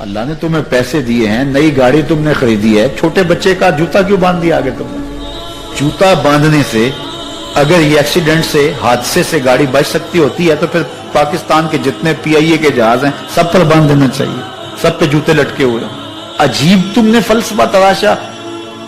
اللہ نے تمہیں پیسے دیے ہیں, نئی گاڑی تم نے خریدی ہے, چھوٹے بچے کا جوتا کیوں باندھ دیا آگے تم نے؟ جوتا باندھنے سے اگر یہ ایکسیڈنٹ سے, حادثے سے گاڑی بچ سکتی ہوتی ہے تو پھر پاکستان کے جتنے پی آئی اے کے جہاز ہیں سب پر باندھ دینا چاہیے, سب پہ جوتے لٹکے ہوئے ہیں. عجیب تم نے فلسفہ تراشا.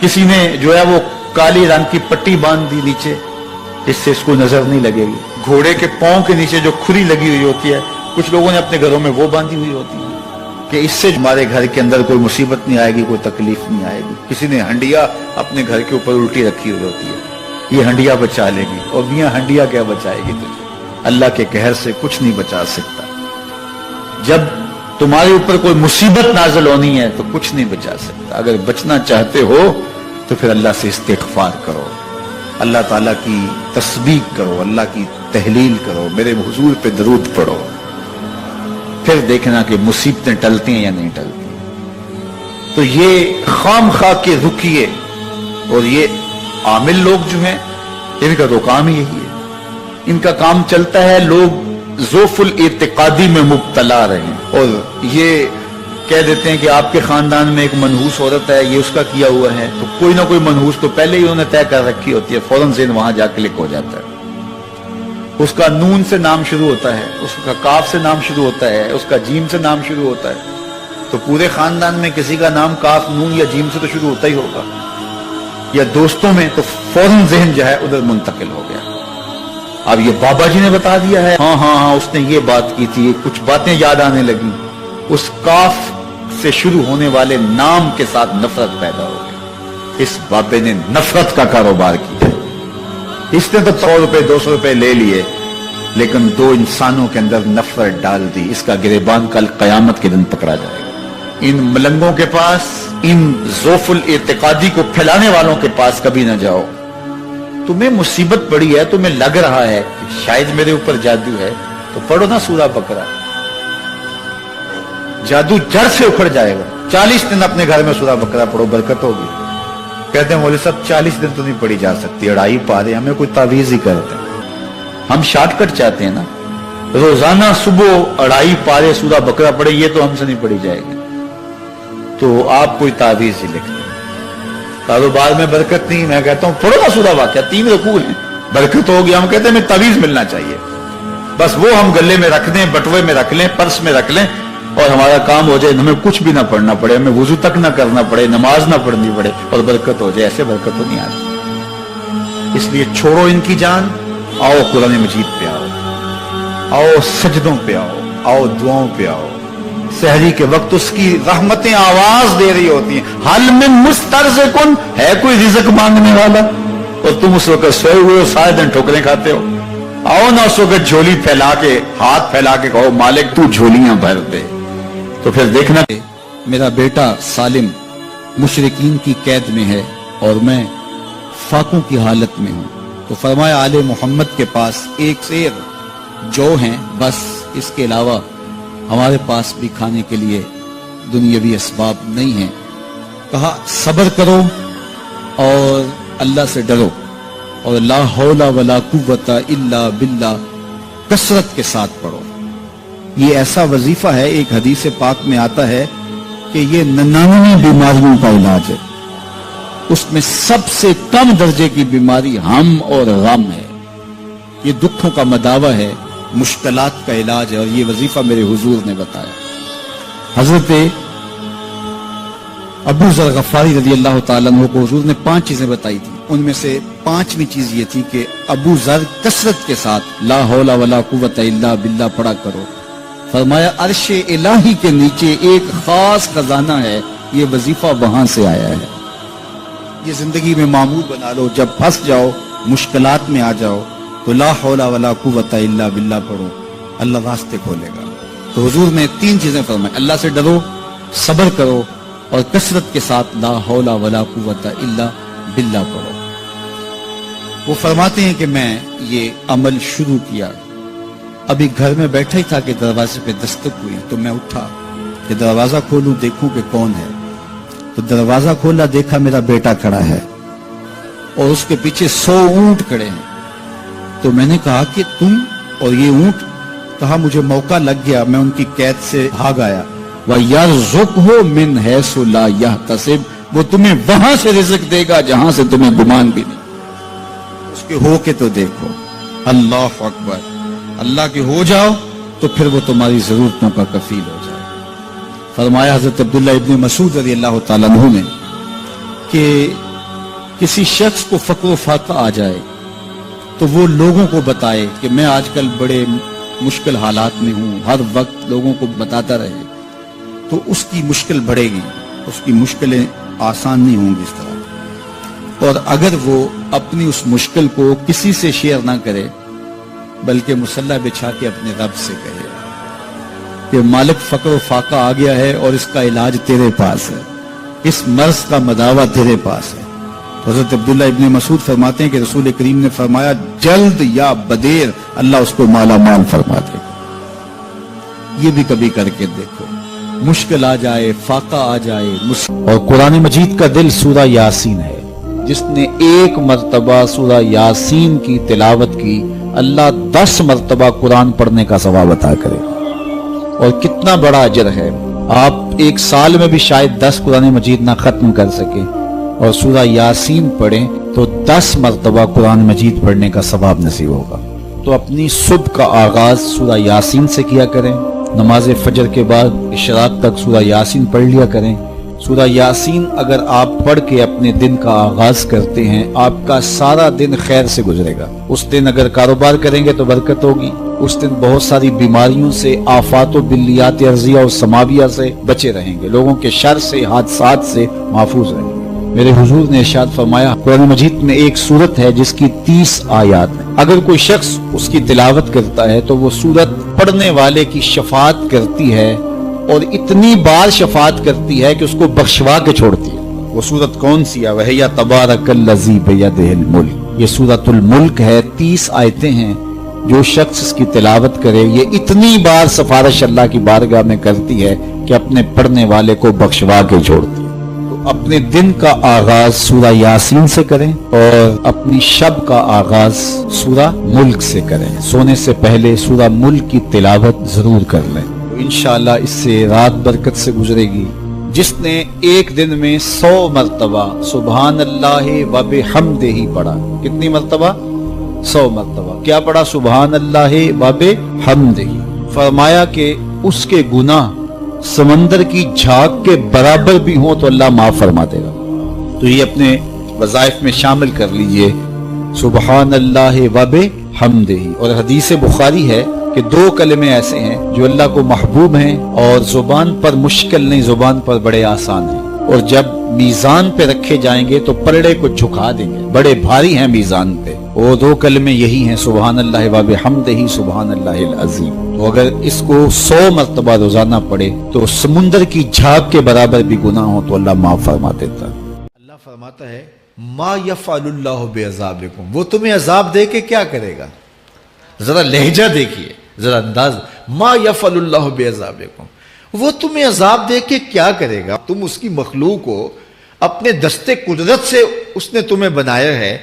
کسی نے جو ہے وہ کالی رنگ کی پٹی باندھ دی نیچے, اس سے اس کو نظر نہیں لگے گی. گھوڑے کے پاؤں کے نیچے جو کھری لگی ہوئی ہوتی ہے, کچھ لوگوں نے اپنے گھروں میں وہ باندھی ہوئی ہوتی ہے کہ اس سے ہمارے گھر کے اندر کوئی مصیبت نہیں آئے گی, کوئی تکلیف نہیں آئے گی. کسی نے ہنڈیا اپنے گھر کے اوپر الٹی رکھی ہوئی ہوتی ہے, یہ ہنڈیا بچا لے گی. اور میاں ہنڈیا کیا بچائے گی تجھے؟ اللہ کے قہر سے کچھ نہیں بچا سکتا. جب تمہارے اوپر کوئی مصیبت نازل ہونی ہے تو کچھ نہیں بچا سکتا. اگر بچنا چاہتے ہو تو پھر اللہ سے استغفار کرو, اللہ تعالیٰ کی تسبیح کرو, اللہ کی تحلیل کرو, میرے حضور پہ درود پڑھو, پھر دیکھنا کہ مصیبتیں ٹلتی ہیں یا نہیں ٹلتی. تو یہ خام خواہ کے رکیے, اور یہ عامل لوگ جو ہیں ان کا تو کام ہی یہی ہے. ان کا کام چلتا ہے لوگ ذوف الاعتقادی میں مبتلا رہے ہیں, اور یہ کہہ دیتے ہیں کہ آپ کے خاندان میں ایک منحوس عورت ہے, یہ اس کا کیا ہوا ہے, تو کوئی نہ کوئی منحوس تو پہلے ہی انہوں نے طے کر رکھی ہوتی ہے, فوراً ذہن وہاں جا کلک ہو جاتا ہے. اس کا نون سے نام شروع ہوتا ہے, اس کا کاف سے نام شروع ہوتا ہے, اس کا جیم سے نام شروع ہوتا ہے, تو پورے خاندان میں کسی کا نام کاف, نون یا جیم سے تو شروع ہوتا ہی ہوگا, یا دوستوں میں, تو فوراً ذہن جو ہے ادھر منتقل ہو گیا. اب یہ بابا جی نے بتا دیا ہے, ہاں ہاں ہاں اس نے یہ بات کی تھی, کچھ باتیں یاد آنے لگی. اس کاف سے شروع ہونے والے نام کے ساتھ نفرت پیدا ہو گئی. اس بابے نے نفرت کا کاروبار کیا. اس نے تو 100 روپے 200 روپے لے لیے, لیکن دو انسانوں کے اندر نفرت ڈال دی. اس کا گریبان کل قیامت کے دن پکڑا جائے گا. ان ملنگوں کے پاس, ان ذوف الاعتقادی کو پھیلانے والوں کے پاس کبھی نہ جاؤ. تمہیں مصیبت پڑی ہے, تمہیں لگ رہا ہے کہ شاید میرے اوپر جادو ہے, تو پڑھو نا سورہ بقرہ, جادو جڑ سے اکھڑ جائے گا. 40 دن اپنے گھر میں سورہ بقرہ پڑھو, برکت ہوگی. کہتے ہیں مولوی صاحب 40 دن تو نہیں پڑھی جا سکتی, 2.5 پارے, ہمیں کوئی تعویذ ہی کرتے ہیں. ہم شارٹ کٹ چاہتے ہیں نا, روزانہ صبح 2.5 پارے سورہ بقرہ پڑھے, یہ تو ہم سے نہیں پڑھی جائے گی. تو آپ کوئی تعویذ ہی لکھ دیں. کاروبار میں برکت نہیں, میں کہتا ہوں پڑھو نا سورہ واقعہ, 3 رکوع ہیں, برکت ہوگی. ہم کہتے ہیں ہمیں تعویذ ملنا چاہیے, بس وہ ہم گلے میں رکھ دیں, بٹوے میں رکھ لیں, پرس میں رکھ لیں, اور ہمارا کام ہو جائے, ہمیں کچھ بھی نہ پڑھنا پڑے, ہمیں وضو تک نہ کرنا پڑے, نماز نہ پڑھنی پڑے, اور برکت ہو جائے. ایسے برکت تو نہیں آتی. اس لیے چھوڑو ان کی جان, آؤ قرآن مجید پہ آؤ, آؤ سجدوں پہ آؤ, آؤ دعاؤں پہ آؤ. سحری کے وقت اس کی رحمتیں آواز دے رہی ہوتی ہیں, حل من مسترزقن, ہے کوئی رزق مانگنے والا, اور تم اس وقت سوئے ہوئے ہو, سارے دن ٹھوکریں کھاتے ہو. آؤ نا اس وقت جھولی پھیلا کے, ہاتھ پھیلا کے کہو مالک تو جھولیاں بھر دے. تو پھر دیکھنا میرا بیٹا سالم مشرکین کی قید میں ہے اور میں فاقوں کی حالت میں ہوں. تو فرمایا آل محمد کے پاس ایک سیر جو ہیں, بس اس کے علاوہ ہمارے پاس بھی کھانے کے لیے دنیاوی اسباب نہیں ہیں. کہا صبر کرو اور اللہ سے ڈرو, اور لا حول ولا قوت الا باللہ کثرت کے ساتھ پڑھو. یہ ایسا وظیفہ ہے, ایک حدیث پاک میں آتا ہے کہ یہ 99 بیماریوں کا علاج ہے. اس میں سب سے کم درجے کی بیماری ہم اور غم ہے. یہ دکھوں کا مداوع ہے, مشکلات کا علاج ہے, اور یہ وظیفہ میرے حضور نے بتایا. حضرت ابو ذر غفاری رضی اللہ تعالیٰ عنہ کو حضور نے 5 چیزیں بتائی تھی. ان میں سے 5ویں چیز یہ تھی کہ ابو ذر کثرت کے ساتھ لا حول ولا قوت الا باللہ پڑھا کرو. فرمایا عرش الہی کے نیچے ایک خاص خزانہ ہے, یہ وظیفہ وہاں سے آیا ہے. یہ زندگی میں معمول بنا لو, جب پھنس جاؤ, مشکلات میں آ جاؤ, تو لا حول ولا قوت الا باللہ پڑھو, اللہ راستے کھولے گا. تو حضور نے 3 چیزیں فرمائی, اللہ سے ڈرو, صبر کرو, اور کثرت کے ساتھ لا حول ولا قوت الا باللہ پڑھو. وہ فرماتے ہیں کہ میں یہ عمل شروع کیا, ابھی گھر میں بیٹھا ہی تھا کہ دروازے پہ دستک ہوئی, تو میں اٹھا کہ دروازہ کھولوں دیکھوں کہ کون ہے. تو دروازہ کھولا, دیکھا میرا بیٹا کھڑا ہے اور اس کے پیچھے 100 اونٹ کھڑے ہیں. تو میں نے کہا کہ تم اور یہ اونٹ؟ کہا مجھے موقع لگ گیا, میں ان کی قید سے بھاگ آیا. وَيَرْزُقْهُ مِنْ حَيْثُ لَا يَحْتَسِبُ، وہ تمہیں وہاں سے رزق دے گا جہاں سے تمہیں گمان بھی نہیں۔ اس کے ہو کے تو دیکھو، اللہ اکبر، اللہ کے ہو جاؤ تو پھر وہ تمہاری ضرورتوں کا کفیل ہو جائے۔ فرمایا حضرت عبداللہ ابن مسعود رضی اللہ تعالیٰ عنہ نے کہ کسی شخص کو فقر و فاقہ آ جائے تو وہ لوگوں کو بتائے کہ میں آج کل بڑے مشکل حالات میں ہوں، ہر وقت لوگوں کو بتاتا رہے تو اس کی مشکل بڑھے گی، اس کی مشکلیں آسان نہیں ہوں گی اس طرح۔ اور اگر وہ اپنی اس مشکل کو کسی سے شیئر نہ کرے بلکہ مصلی بچھا کے اپنے رب سے کہے کہ مالک فقر و فاقہ آ گیا ہے اور اس کا علاج تیرے پاس ہے، اس مرض کا مداوع تیرے پاس ہے۔ حضرت عبداللہ ابن مسعود فرماتے ہیں کہ رسول کریم نے فرمایا جلد یا بدیر اللہ اس کو مالا مال فرما دے گا۔ یہ بھی کبھی کر کے دیکھو، مشکل آ جائے، فاقہ آ جائے۔ اور قرآن مجید کا دل سورہ یاسین ہے، جس نے ایک مرتبہ سورہ یاسین کی تلاوت کی اللہ 10 مرتبہ قرآن پڑھنے کا ثواب عطا کرے گا۔ اور کتنا بڑا اجر ہے، آپ ایک سال میں بھی شاید 10 قرآن مجید نہ ختم کر سکیں اور سورہ یاسین پڑھیں تو 10 مرتبہ قرآن مجید پڑھنے کا ثواب نصیب ہوگا۔ تو اپنی صبح کا آغاز سورہ یاسین سے کیا کریں، نماز فجر کے بعد اشراق تک سورہ یاسین پڑھ لیا کریں۔ سورہ یاسین اگر آپ پڑھ کے اپنے دن کا آغاز کرتے ہیں آپ کا سارا دن خیر سے گزرے گا۔ اس دن اگر کاروبار کریں گے تو برکت ہوگی، اس دن بہت ساری بیماریوں سے، آفات و بلیات ارضیہ اور سماویہ سے بچے رہیں گے، لوگوں کے شر سے، حادثات سے محفوظ رہیں گے۔ میرے حضور نے ارشاد فرمایا قرآن مجید میں ایک سورت ہے جس کی 30 آیات ہیں، اگر کوئی شخص اس کی تلاوت کرتا ہے تو وہ سورت پڑھنے والے کی شفاعت کرتی ہے، اور اتنی بار شفاعت کرتی ہے کہ اس کو بخشوا کے چھوڑتی ہے۔ وہ سورت کون سی ہے؟ وَهِيَ تَبَارَكَ الَّذِي بِيَدِهِ الْمُلْكُ، یہ سورۃ الملک ہے، 30 آیتیں ہیں۔ جو شخص اس کی تلاوت کرے یہ اتنی بار سفارش اللہ کی بارگاہ میں کرتی ہے کہ اپنے پڑھنے والے کو بخشوا کے چھوڑتی ہے۔ تو اپنے دن کا آغاز سورہ یاسین سے کریں اور اپنی شب کا آغاز سورہ ملک سے کریں۔ سونے سے پہلے سورہ ملک کی تلاوت ضرور کر لیں، انشاءاللہ اس سے رات برکت سے گزرے گی۔ جس نے ایک دن میں 100 مرتبہ سبحان اللہ و بحمدہ پڑھا، کتنی مرتبہ؟ 100 مرتبہ کیا پڑھا؟ سبحان اللہ و بحمدہ، فرمایا کہ اس کے گناہ سمندر کی جھاگ کے برابر بھی ہوں تو اللہ معاف فرما دے گا۔ تو یہ اپنے وظائف میں شامل کر لیجئے، سبحان اللہ و بحمدہ۔ اور حدیث بخاری ہے کہ 2 کلمے ایسے ہیں جو اللہ کو محبوب ہیں اور زبان پر مشکل نہیں، زبان پر بڑے آسان ہیں، اور جب میزان پہ رکھے جائیں گے تو پلڑے کو جھکا دیں گے، بڑے بھاری ہیں میزان پہ۔ وہ 2 کلمے یہی ہیں، سبحان اللہ و بحمدہ، سبحان اللہ العظیم۔ تو اگر اس کو 100 مرتبہ روزانہ پڑھے تو سمندر کی جھاگ کے برابر بھی گناہ ہو تو اللہ معاف فرما دیتا ہے۔ اللہ فرماتا ہے ما یفعل اللہ بعذابکم، وہ تمہیں عذاب دے کے کیا کرے گا؟ ذرا لہجہ دیکھیے، ذرا انداز، ما یفعل اللہ بعذابکم، وہ تمہیں عذاب دے کے کیا کرے گا؟ تم اس کی مخلوق ہو، اپنے دستے قدرت سے اس نے تمہیں بنایا ہے،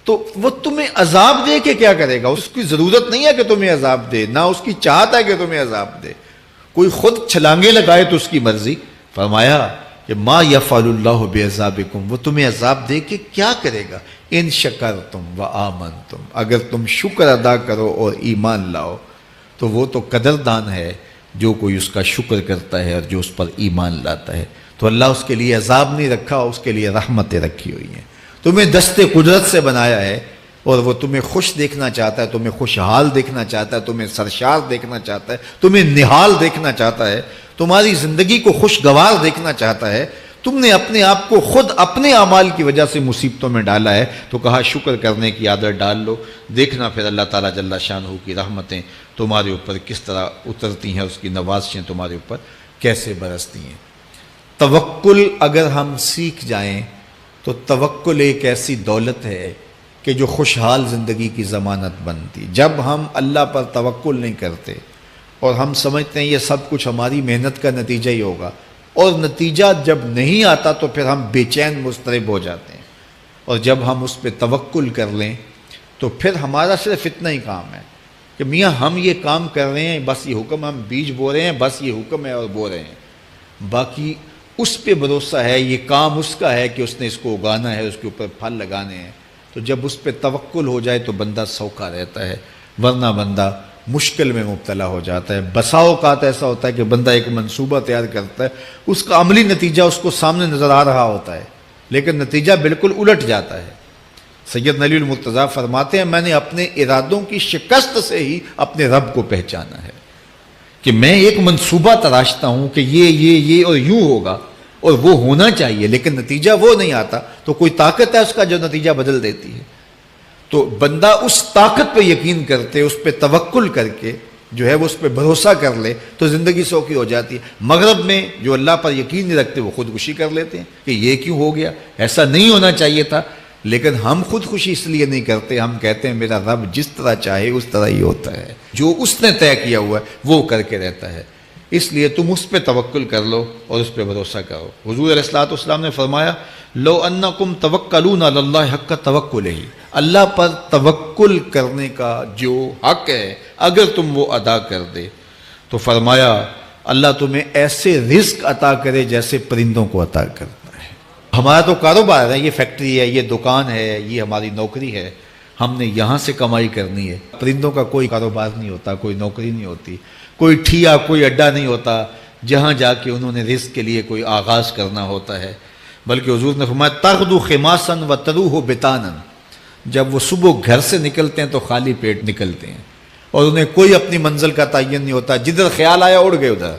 تو وہ تمہیں عذاب دے کے کیا کرے گا؟ اس کی ضرورت نہیں ہے کہ تمہیں عذاب دے، نہ اس کی چاہت ہے کہ تمہیں عذاب دے، کوئی خود چھلانگے لگائے تو اس کی مرضی۔ فرمایا کہ ما یفعل اللہ بعذابکم، وہ تمہیں عذاب دے کے کیا کرے گا؟ ان شکرتم و آمنتم، اگر تم شکر ادا کرو اور ایمان لاؤ تو وہ تو قدردان ہے جو کوئی اس کا شکر کرتا ہے اور جو اس پر ایمان لاتا ہے۔ تو اللہ اس کے لیے عذاب نہیں رکھا، اس کے لیے رحمتیں رکھی ہوئی ہیں۔ تمہیں دستے قدرت سے بنایا ہے اور وہ تمہیں خوش دیکھنا چاہتا ہے، تمہیں خوشحال دیکھنا چاہتا ہے، تمہیں سرشار دیکھنا چاہتا ہے، تمہیں نہال دیکھنا چاہتا ہے، تمہاری زندگی کو خوشگوار دیکھنا چاہتا ہے۔ تم نے اپنے آپ کو خود اپنے اعمال کی وجہ سے مصیبتوں میں ڈالا ہے، تو کہا شکر کرنے کی عادت ڈال لو، دیکھنا پھر اللہ تعالیٰ جل شانہ کی رحمتیں تمہارے اوپر کس طرح اترتی ہیں، اس کی نوازشیں تمہارے اوپر کیسے برستی ہیں۔ توکل اگر ہم سیکھ جائیں تو توکل ایک ایسی دولت ہے کہ جو خوشحال زندگی کی ضمانت بنتی۔ جب ہم اللہ پر توکل نہیں کرتے اور ہم سمجھتے ہیں یہ سب کچھ ہماری محنت کا نتیجہ ہی ہوگا، اور نتیجہ جب نہیں آتا تو پھر ہم بے چین مضطرب ہو جاتے ہیں، اور جب ہم اس پہ توکل کر لیں تو پھر ہمارا صرف اتنا ہی کام ہے کہ میاں ہم یہ کام کر رہے ہیں، بس یہ حکم، ہم بیج بو رہے ہیں، بس یہ حکم ہے اور بو رہے ہیں، باقی اس پہ بھروسہ ہے، یہ کام اس کا ہے کہ اس نے اس کو اگانا ہے، اس کے اوپر پھل لگانے ہیں۔ تو جب اس پہ توکل ہو جائے تو بندہ سوکھا رہتا ہے، ورنہ بندہ مشکل میں مبتلا ہو جاتا ہے۔ بسا اوقات ایسا ہوتا ہے کہ بندہ ایک منصوبہ تیار کرتا ہے، اس کا عملی نتیجہ اس کو سامنے نظر آ رہا ہوتا ہے، لیکن نتیجہ بالکل الٹ جاتا ہے۔ سید علی المرتضیٰ فرماتے ہیں میں نے اپنے ارادوں کی شکست سے ہی اپنے رب کو پہچانا ہے، کہ میں ایک منصوبہ تراشتا ہوں کہ یہ اور یوں ہوگا اور وہ ہونا چاہیے، لیکن نتیجہ وہ نہیں آتا، تو کوئی طاقت ہے اس کا جو نتیجہ بدل دیتی ہے۔ تو بندہ اس طاقت پہ یقین کرتے، اس پہ توکل کر کے جو ہے وہ اس پہ بھروسہ کر لے تو زندگی سوکھی ہو جاتی ہے۔ مغرب میں جو اللہ پر یقین نہیں رکھتے وہ خودکشی کر لیتے ہیں کہ یہ کیوں ہو گیا، ایسا نہیں ہونا چاہیے تھا، لیکن ہم خودکشی اس لیے نہیں کرتے، ہم کہتے ہیں میرا رب جس طرح چاہے اس طرح ہی ہوتا ہے، جو اس نے طے کیا ہوا ہے وہ کر کے رہتا ہے، اس لیے تم اس پہ توکل کر لو اور اس پہ بھروسہ کرو۔ حضور علیہ الصلوۃ والسلام نے فرمایا لو انکم توکلون علی اللہ حق توکلہ، اللہ پر توکل کرنے کا جو حق ہے اگر تم وہ ادا کر دے تو فرمایا اللہ تمہیں ایسے رزق عطا کرے جیسے پرندوں کو عطا کرتا ہے۔ ہمارا تو کاروبار ہے، یہ فیکٹری ہے، یہ دکان ہے، یہ ہماری نوکری ہے، ہم نے یہاں سے کمائی کرنی ہے۔ پرندوں کا کوئی کاروبار نہیں ہوتا، کوئی نوکری نہیں ہوتی، کوئی ٹھیا، کوئی اڈا نہیں ہوتا جہاں جا کے انہوں نے رزق کے لیے کوئی آغاز کرنا ہوتا ہے، بلکہ حضور نے فرمایا تغدو خماسا وتروح بطانا، جب وہ صبح گھر سے نکلتے ہیں تو خالی پیٹ نکلتے ہیں اور انہیں کوئی اپنی منزل کا تعین نہیں ہوتا، جدھر خیال آیا اڑ گئے ادھر،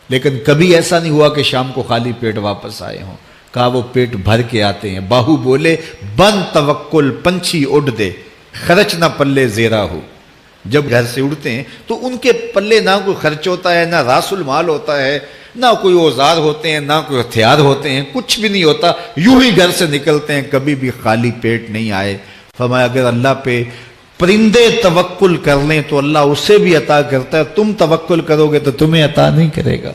لیکن کبھی ایسا نہیں ہوا کہ شام کو خالی پیٹ واپس آئے ہوں، کہا وہ پیٹ بھر کے آتے ہیں۔ باہو بولے بن توکل پنچھی اڑ دے، خرچ نہ پلے زیرا ہو، جب گھر سے اڑتے ہیں تو ان کے پلے نہ کوئی خرچ ہوتا ہے، نہ راس المال ہوتا ہے، نہ کوئی اوزار ہوتے ہیں، نہ کوئی ہتھیار ہوتے ہیں، کچھ بھی نہیں ہوتا، یوں ہی گھر سے نکلتے ہیں، کبھی بھی خالی پیٹ نہیں آئے۔ فرمایا اگر اللہ پہ پرندے توکل کر لیں تو اللہ اسے بھی عطا کرتا ہے، تم توکل کرو گے تو تمہیں عطا نہیں کرے گا۔